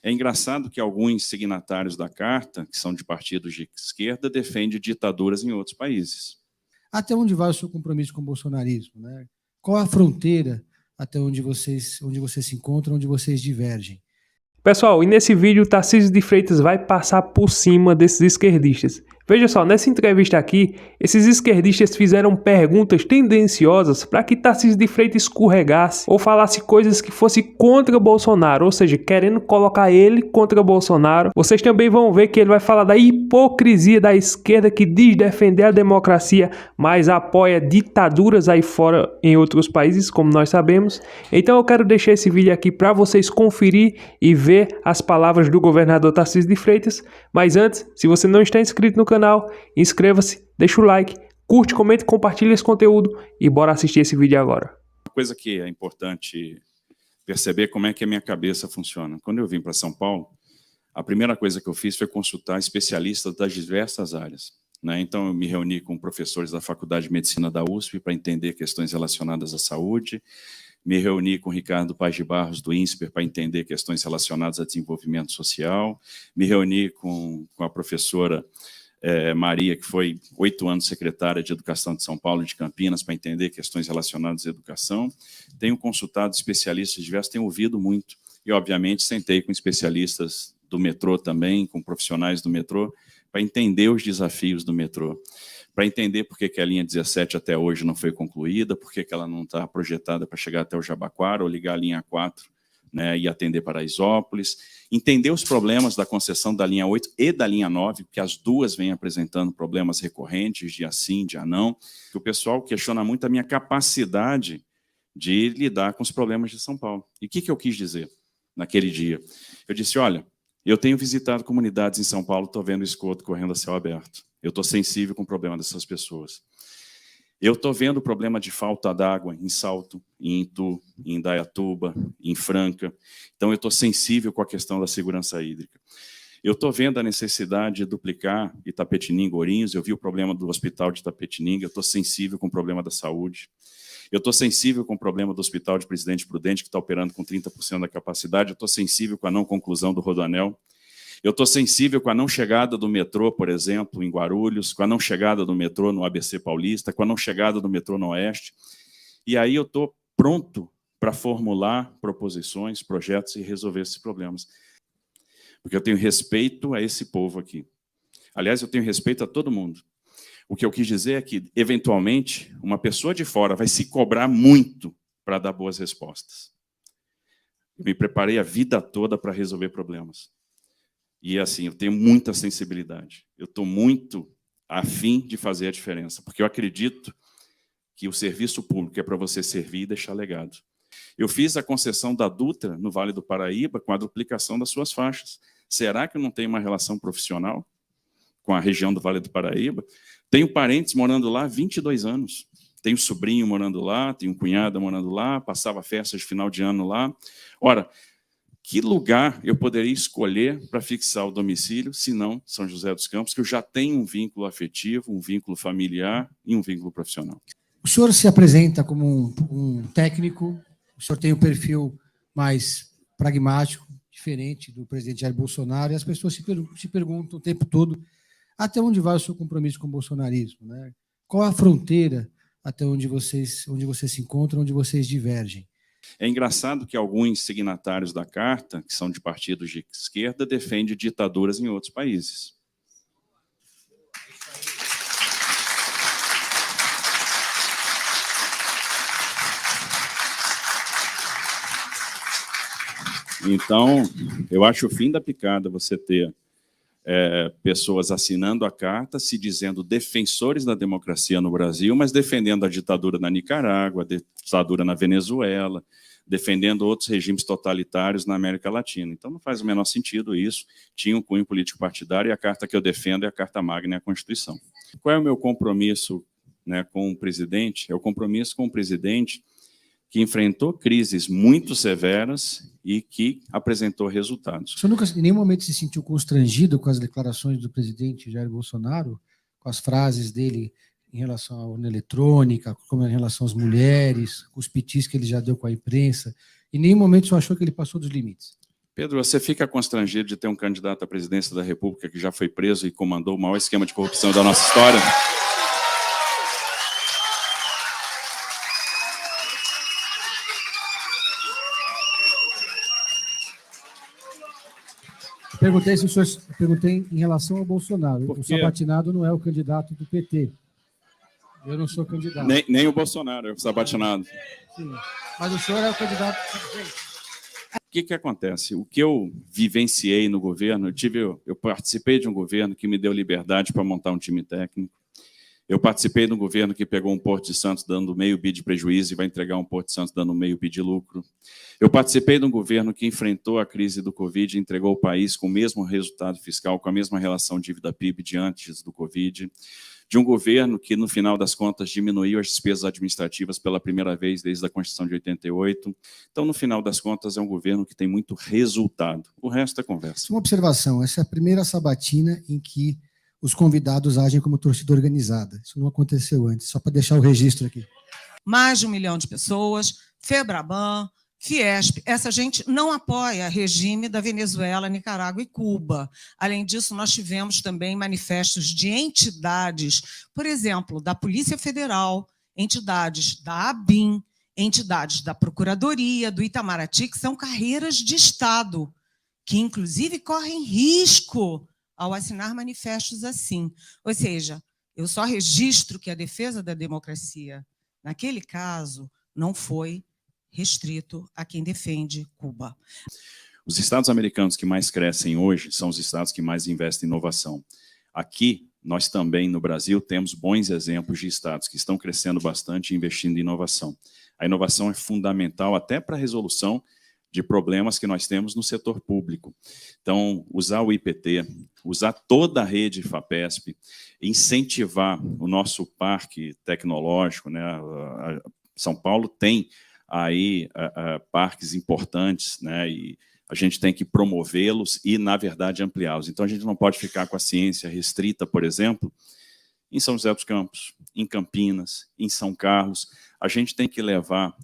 É engraçado que alguns signatários da Carta, que são de partidos de esquerda, defendem ditaduras em outros países. Até onde vai o seu compromisso com o bolsonarismo, né? Qual a fronteira até onde vocês se encontram, onde vocês divergem? Pessoal, e nesse vídeo o Tarcísio de Freitas vai passar por cima desses esquerdistas. Veja só, nessa entrevista aqui, esses esquerdistas fizeram perguntas tendenciosas para que Tarcísio de Freitas escorregasse ou falasse coisas que fossem contra Bolsonaro, ou seja, querendo colocar ele contra Bolsonaro. Vocês também vão ver que ele vai falar da hipocrisia da esquerda que diz defender a democracia, mas apoia ditaduras aí fora em outros países, como nós sabemos. Então eu quero deixar esse vídeo aqui para vocês conferir e ver as palavras do governador Tarcísio de Freitas. Mas antes, se você não está inscrito no canal, inscreva-se, deixa o like, curte, comenta, compartilha esse conteúdo e bora assistir esse vídeo agora. Uma coisa que é importante perceber como é que a minha cabeça funciona. Quando eu vim para São Paulo, a primeira coisa que eu fiz foi consultar especialistas das diversas áreas, né? Então eu me reuni com professores da Faculdade de Medicina da USP para entender questões relacionadas à saúde, me reuni com o Ricardo Paz de Barros, do INSPER, para entender questões relacionadas a desenvolvimento social, me reuni com a professora Maria, que foi 8 anos secretária de Educação de São Paulo e de Campinas, para entender questões relacionadas à educação. Tenho consultado especialistas diversos, tenho ouvido muito, e obviamente sentei com especialistas do metrô também, com profissionais do metrô, para entender os desafios do metrô, para entender por que a linha 17 até hoje não foi concluída, por que ela não está projetada para chegar até o Jabaquara, ou ligar a linha 4, né, e atender Paraisópolis, entender os problemas da concessão da linha 8 e da linha 9, porque as duas vêm apresentando problemas recorrentes, dia sim, dia não, que o pessoal questiona muito a minha capacidade de lidar com os problemas de São Paulo. E o que eu quis dizer naquele dia? Eu disse, olha, eu tenho visitado comunidades em São Paulo, estou vendo esgoto correndo a céu aberto, eu estou sensível com o problema dessas pessoas. Eu estou vendo o problema de falta d'água em Salto, em Itu, em Indaiatuba, em Franca. Então, eu estou sensível com a questão da segurança hídrica. Eu estou vendo a necessidade de duplicar Itapetininga, Ourinhos. Eu vi o problema do hospital de Itapetininga. Eu estou sensível com o problema da saúde. Eu estou sensível com o problema do hospital de Presidente Prudente, que está operando com 30% da capacidade. Eu estou sensível com a não conclusão do Rodoanel. Eu estou sensível com a não chegada do metrô, por exemplo, em Guarulhos, com a não chegada do metrô no ABC Paulista, com a não chegada do metrô no Oeste. E aí eu estou pronto para formular proposições, projetos e resolver esses problemas. Porque eu tenho respeito a esse povo aqui. Aliás, eu tenho respeito a todo mundo. O que eu quis dizer é que, eventualmente, uma pessoa de fora vai se cobrar muito para dar boas respostas. Eu me preparei a vida toda para resolver problemas. E, assim, eu tenho muita sensibilidade. Eu estou muito afim de fazer a diferença, porque eu acredito que o serviço público é para você servir e deixar legado. Eu fiz a concessão da Dutra no Vale do Paraíba com a duplicação das suas faixas. Será que eu não tenho uma relação profissional com a região do Vale do Paraíba? Tenho parentes morando lá há 22 anos. Tenho sobrinho morando lá, tenho cunhada morando lá, passava festas de final de ano lá. Ora, que lugar eu poderia escolher para fixar o domicílio, se não São José dos Campos, que eu já tenho um vínculo afetivo, um vínculo familiar e um vínculo profissional. O senhor se apresenta como um técnico, o senhor tem um perfil mais pragmático, diferente do presidente Jair Bolsonaro, e as pessoas se perguntam o tempo todo até onde vai o seu compromisso com o bolsonarismo, né? Qual a fronteira até onde vocês se encontram, onde vocês divergem? É engraçado que alguns signatários da Carta, que são de partidos de esquerda, defendem ditaduras em outros países. Então, eu acho o fim da picada você ter pessoas assinando a carta, se dizendo defensores da democracia no Brasil, mas defendendo a ditadura na Nicarágua, a ditadura na Venezuela, defendendo outros regimes totalitários na América Latina. Então não faz o menor sentido isso, tinha um cunho político partidário e a carta que eu defendo é a Carta Magna e a Constituição. Qual é o meu compromisso, né, com o presidente? É o compromisso com o presidente que enfrentou crises muito severas e que apresentou resultados. O senhor nunca, em nenhum momento, se sentiu constrangido com as declarações do presidente Jair Bolsonaro, com as frases dele em relação à urna eletrônica, como em relação às mulheres, com os pitis que ele já deu com a imprensa? Em nenhum momento o senhor achou que ele passou dos limites? Pedro, você fica constrangido de ter um candidato à presidência da República que já foi preso e comandou o maior esquema de corrupção da nossa história? Perguntei em relação ao Bolsonaro. O Sabatinado não é o candidato do PT. Eu não sou candidato. Nem o Bolsonaro é o Sabatinado. Sim, mas o senhor é o candidato. O que acontece? O que eu vivenciei no governo, eu participei de um governo que me deu liberdade para montar um time técnico. Eu participei de um governo que pegou um Porto de Santos dando meio bi de prejuízo e vai entregar um Porto de Santos dando meio bi de lucro. Eu participei de um governo que enfrentou a crise do Covid e entregou o país com o mesmo resultado fiscal, com a mesma relação dívida-PIB de antes do Covid. De um governo que, no final das contas, diminuiu as despesas administrativas pela primeira vez desde a Constituição de 88. Então, no final das contas, é um governo que tem muito resultado. O resto é conversa. Uma observação, essa é a primeira sabatina em que os convidados agem como torcida organizada. Isso não aconteceu antes, só para deixar o registro aqui. Mais de 1 milhão de pessoas, FEBRABAN, Fiesp, essa gente não apoia o regime da Venezuela, Nicarágua e Cuba. Além disso, nós tivemos também manifestos de entidades, por exemplo, da Polícia Federal, entidades da ABIN, entidades da Procuradoria, do Itamaraty, que são carreiras de Estado, que inclusive correm risco ao assinar manifestos assim. Ou seja, eu só registro que a defesa da democracia, naquele caso, não foi restrito a quem defende Cuba. Os estados americanos que mais crescem hoje são os estados que mais investem em inovação. Aqui, nós também, no Brasil, temos bons exemplos de estados que estão crescendo bastante e investindo em inovação. A inovação é fundamental até para a resolução de problemas que nós temos no setor público. Então, usar o IPT, usar toda a rede FAPESP, incentivar o nosso parque tecnológico, né? São Paulo tem aí parques importantes, né? E a gente tem que promovê-los e, na verdade, ampliá-los. Então, a gente não pode ficar com a ciência restrita, por exemplo, em São José dos Campos, em Campinas, em São Carlos. A gente tem que levar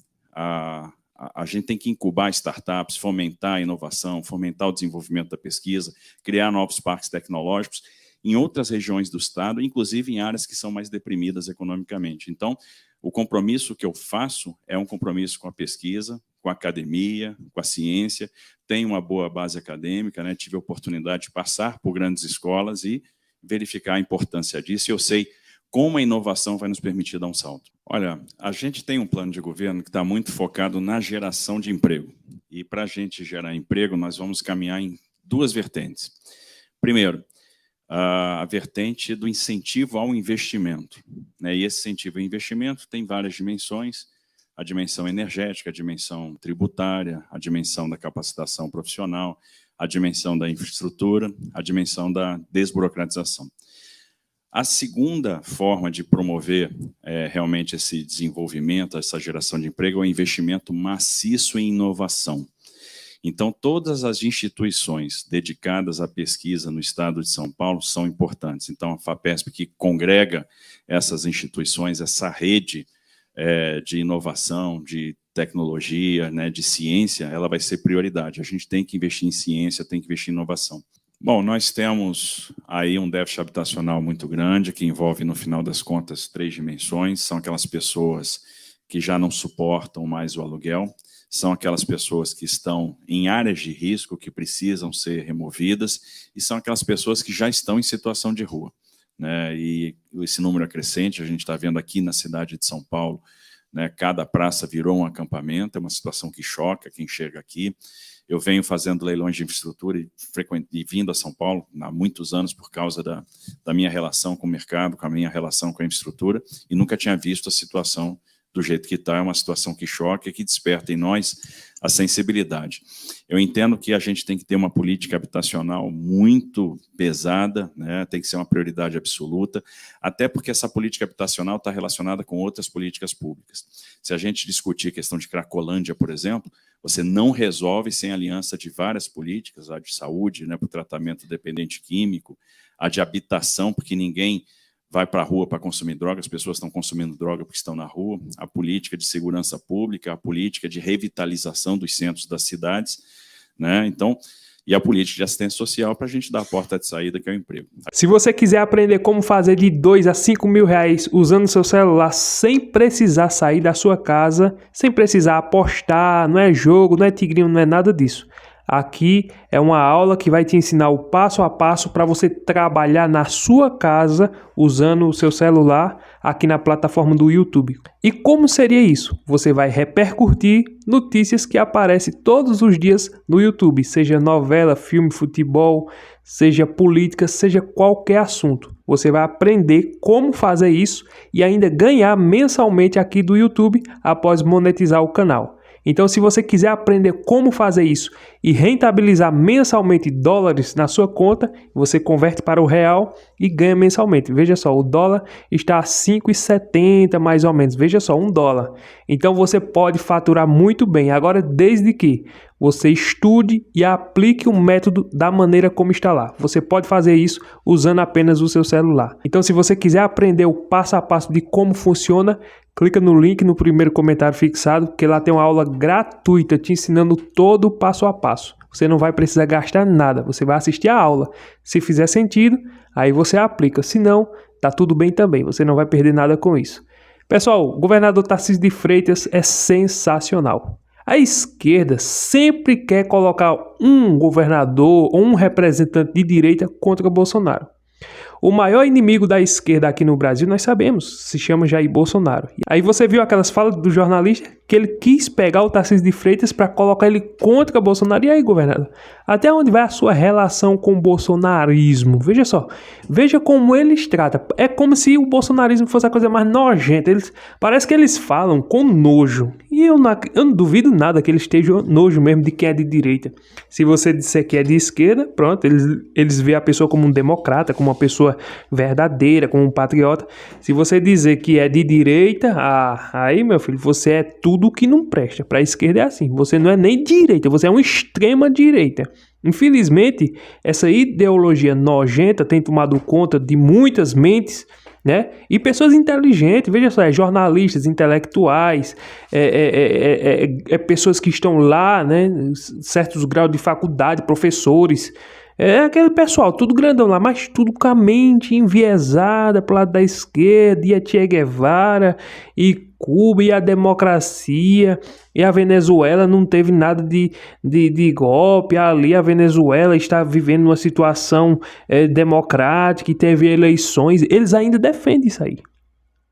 a gente tem que incubar startups, fomentar a inovação, fomentar o desenvolvimento da pesquisa, criar novos parques tecnológicos em outras regiões do estado, inclusive em áreas que são mais deprimidas economicamente. Então, o compromisso que eu faço é um compromisso com a pesquisa, com a academia, com a ciência. Tenho uma boa base acadêmica, né? Tive a oportunidade de passar por grandes escolas e verificar a importância disso. E eu sei como a inovação vai nos permitir dar um salto. Olha, a gente tem um plano de governo que está muito focado na geração de emprego. E para a gente gerar emprego, nós vamos caminhar em duas vertentes. Primeiro, a vertente do incentivo ao investimento, né? E esse incentivo ao investimento tem várias dimensões: a dimensão energética, a dimensão tributária, a dimensão da capacitação profissional, a dimensão da infraestrutura, a dimensão da desburocratização. A segunda forma de promover realmente esse desenvolvimento, essa geração de emprego, é o investimento maciço em inovação. Então, todas as instituições dedicadas à pesquisa no estado de São Paulo são importantes. Então, a FAPESP, que congrega essas instituições, essa rede de inovação, de tecnologia, né, de ciência, ela vai ser prioridade. A gente tem que investir em ciência, tem que investir em inovação. Bom, nós temos aí um déficit habitacional muito grande, que envolve, no final das contas, 3 dimensões. São aquelas pessoas que já não suportam mais o aluguel, são aquelas pessoas que estão em áreas de risco, que precisam ser removidas, e são aquelas pessoas que já estão em situação de rua, né? E esse número é crescente, a gente está vendo aqui na cidade de São Paulo, né? Cada praça virou um acampamento, é uma situação que choca quem chega aqui. Eu venho fazendo leilões de infraestrutura e vindo a São Paulo há muitos anos por causa da minha relação com o mercado, com a minha relação com a infraestrutura, e nunca tinha visto a situação do jeito que está. É uma situação que choca e que desperta em nós a sensibilidade. Eu entendo que a gente tem que ter uma política habitacional muito pesada, né? Tem que ser uma prioridade absoluta, até porque essa política habitacional está relacionada com outras políticas públicas. Se a gente discutir a questão de Cracolândia, por exemplo, você não resolve sem aliança de várias políticas, a de saúde, né, para o tratamento dependente químico, a de habitação, porque ninguém vai para a rua para consumir droga, as pessoas estão consumindo droga porque estão na rua, a política de segurança pública, a política de revitalização dos centros das cidades, né? Então, e a política de assistência social para a gente dar a porta de saída, que é o emprego. Se você quiser aprender como fazer de 2 a 5 mil reais usando seu celular sem precisar sair da sua casa, sem precisar apostar, não é jogo, não é tigrinho, não é nada disso. Aqui é uma aula que vai te ensinar o passo a passo para você trabalhar na sua casa usando o seu celular aqui na plataforma do YouTube. E como seria isso? Você vai repercutir notícias que aparecem todos os dias no YouTube, seja novela, filme, futebol, seja política, seja qualquer assunto. Você vai aprender como fazer isso e ainda ganhar mensalmente aqui do YouTube após monetizar o canal. Então, se você quiser aprender como fazer isso e rentabilizar mensalmente dólares na sua conta, você converte para o real e ganha mensalmente. Veja só, o dólar está a 5,70 mais ou menos. Veja só, $1. Então, você pode faturar muito bem. Agora, desde que você estude e aplique o método da maneira como está lá. Você pode fazer isso usando apenas o seu celular. Então, se você quiser aprender o passo a passo de como funciona, clica no link no primeiro comentário fixado, que lá tem uma aula gratuita te ensinando todo o passo a passo. Você não vai precisar gastar nada, você vai assistir a aula. Se fizer sentido, aí você aplica. Se não, tá tudo bem também, você não vai perder nada com isso. Pessoal, o governador Tarcísio de Freitas é sensacional. A esquerda sempre quer colocar um governador ou um representante de direita contra Bolsonaro. O maior inimigo da esquerda aqui no Brasil, nós sabemos, se chama Jair Bolsonaro. Aí você viu aquelas falas do jornalista que ele quis pegar o Tarcísio de Freitas para colocar ele contra Bolsonaro. E aí, governador? Até onde vai a sua relação com o bolsonarismo? Veja só, veja como eles tratam. É como se o bolsonarismo fosse a coisa mais nojenta. Parece que eles falam com nojo. E eu não duvido nada que eles estejam nojo mesmo de quem é de direita. Se você disser que é de esquerda, pronto, eles veem a pessoa como um democrata, como uma pessoa verdadeira, como um patriota. Se você dizer que é de direita, aí, meu filho, você é tudo que não presta. Para a esquerda é assim, você não é nem direita, você é uma extrema direita. Infelizmente, essa ideologia nojenta tem tomado conta de muitas mentes, né? E pessoas inteligentes, veja só, jornalistas, intelectuais, pessoas que estão lá, né? Certos graus de faculdade, professores. É aquele pessoal, tudo grandão lá, mas tudo com a mente enviesada pro lado da esquerda, e a Che Guevara, e Cuba, e a democracia, e a Venezuela não teve nada de golpe ali, a Venezuela está vivendo uma situação democrática, e teve eleições, eles ainda defendem isso aí.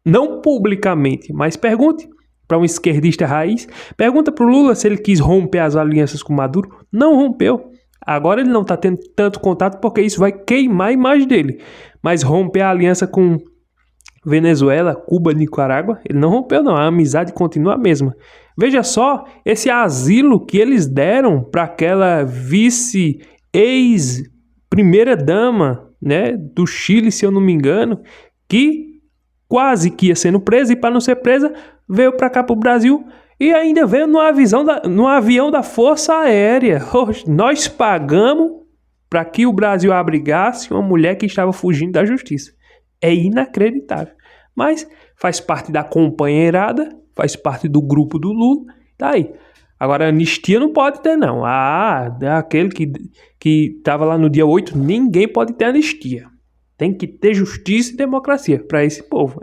Não publicamente, mas pergunte para um esquerdista raiz, pergunta pro Lula se ele quis romper as alianças com Maduro, não rompeu. Agora ele não está tendo tanto contato porque isso vai queimar a imagem dele. Mas romper a aliança com Venezuela, Cuba, Nicarágua, ele não rompeu não. A amizade continua a mesma. Veja só esse asilo que eles deram para aquela vice-ex-primeira-dama, né, do Chile, se eu não me engano, que quase que ia sendo presa e para não ser presa veio para cá para o Brasil. E ainda veio no avião da Força Aérea. Nós pagamos para que o Brasil abrigasse uma mulher que estava fugindo da justiça. É inacreditável. Mas faz parte da companheirada, faz parte do grupo do Lula. Tá aí. Agora, anistia não pode ter, não. Aquele que estava lá no dia 8, ninguém pode ter anistia. Tem que ter justiça e democracia para esse povo.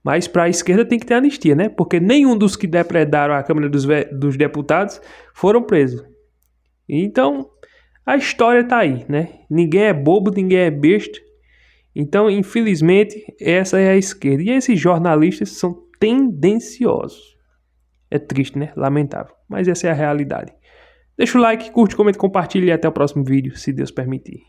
Mas para a esquerda tem que ter anistia, né? Porque nenhum dos que depredaram a Câmara dos Deputados foram presos. Então, a história está aí, né? Ninguém é bobo, ninguém é besta. Então, infelizmente, essa é a esquerda. E esses jornalistas são tendenciosos. É triste, né? Lamentável. Mas essa é a realidade. Deixa o like, curte, comenta, compartilha e até o próximo vídeo, se Deus permitir.